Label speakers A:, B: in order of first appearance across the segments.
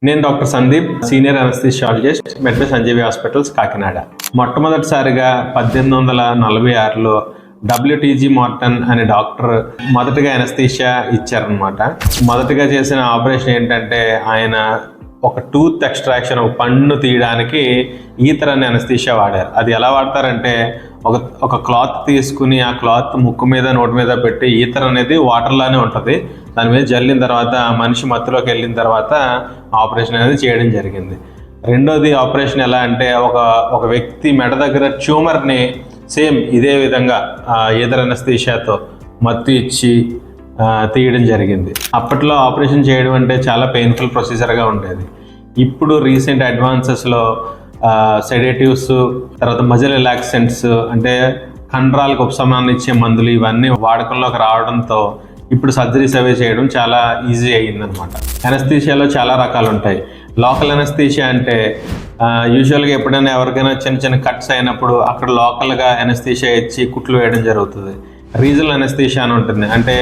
A: నేను doctor Sandeep, senior అనస్థిషియాలజిస్ట్, metro సంజీవి hospitals, Kakinada. మొట్టమొదటిసారిగా 1846లో WTG Marton అనే డాక్టర్ మొదటగా అనస్థీషియా ఇచ్చారనమాట. మొదటగా చేసిన ఆపరేషన్ ఏంటంటే ఆయన ఒక టూత్ ఎక్స్ట్రాక్షన్, ఒక పన్ను తీయడానికి ఈథర్ అనే అనస్థీషియా వాడారు. అది ఎలా వాడతారంటే ఒక క్లాత్ తీసుకుని ఆ క్లాత్ ముక్కు మీద నోటి మీద పెట్టి, ఈథర్ అనేది వాటర్లానే ఉంటుంది, దాని మీద జల్లిన తర్వాత మనిషి మత్తులోకి వెళ్ళిన తర్వాత ఆపరేషన్ అనేది చేయడం జరిగింది. రెండోది ఆపరేషన్ ఎలా అంటే ఒక వ్యక్తి మెడ దగ్గర ట్యూమర్ని సేమ్ ఇదే విధంగా ఈథర్ అనస్థీషియాతో మత్తు ఇచ్చి తీయడం జరిగింది. అప్పట్లో ఆపరేషన్ చేయడం అంటే చాలా పెయిన్ఫుల్ ప్రొసీజర్గా ఉండేది. ఇప్పుడు రీసెంట్ అడ్వాన్సెస్లో సెడేటివ్స్, తర్వాత మజిల్ రిలాక్సెంట్స్ అంటే కండరాలకు ఉపశమనాన్ని ఇచ్చే మందులు ఇవన్నీ వాడకంలోకి రావడంతో ఇప్పుడు సర్జరీస్ అవి చేయడం చాలా ఈజీ అయ్యిందనమాట. అనస్థీషియాలో చాలా రకాలు ఉంటాయి. లోకల్ అనస్థీషియా అంటే యూజువల్గా ఎప్పుడైనా ఎవరికైనా చిన్న చిన్న కట్స్ అయినప్పుడు అక్కడ లోకల్గా అనస్థీషియా ఇచ్చి కుట్లు వేయడం జరుగుతుంది. రీజనల్ అనస్థీషియా అని ఉంటుంది, అంటే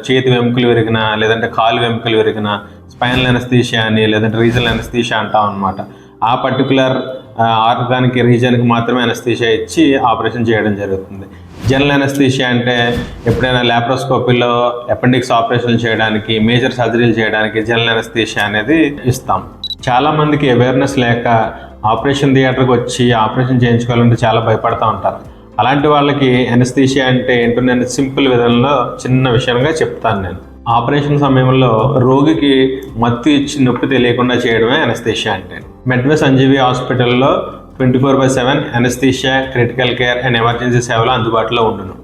A: చేతి వెముకలు విరిగినా లేదంటే కాలు వెముకలు విరిగినా స్పైనల్ అనస్థీషియా అని లేదంటే రీజనల్ అనస్థీషియా అంటాం అనమాట. ఆ పర్టికులర్ ఆర్గానికి రీజన్కి మాత్రమే అనస్థీషియా ఇచ్చి ఆపరేషన్ చేయడం జరుగుతుంది. జనరల్ అనస్థీషియా అంటే ఎప్పుడైనా ల్యాప్రోస్కోపీలో అపెండిక్స్ ఆపరేషన్లు చేయడానికి, మేజర్ సర్జరీలు చేయడానికి జనరల్ అనస్థీషియా అనేది ఇస్తాం. చాలామందికి అవేర్నెస్ లేక ఆపరేషన్ థియేటర్కి వచ్చి ఆపరేషన్ చేయించుకోవాలంటే చాలా భయపడుతూ ఉంటారు. అలాంటి వాళ్ళకి అనస్థీషియా అంటే ఏంటో నేను సింపుల్ విధంలో చిన్న విషయంగా చెప్తాను. నేను ఆపరేషన్ సమయంలో రోగికి మత్తు ఇచ్చి నొప్పి తెలియకుండా చేయడమే అనస్థీషియా అంటే. మెట్రో సంజీవి హాస్పిటల్లో 24/7 anaesthesia, critical care and emergency సేవలు అందుబాటులో ఉండును.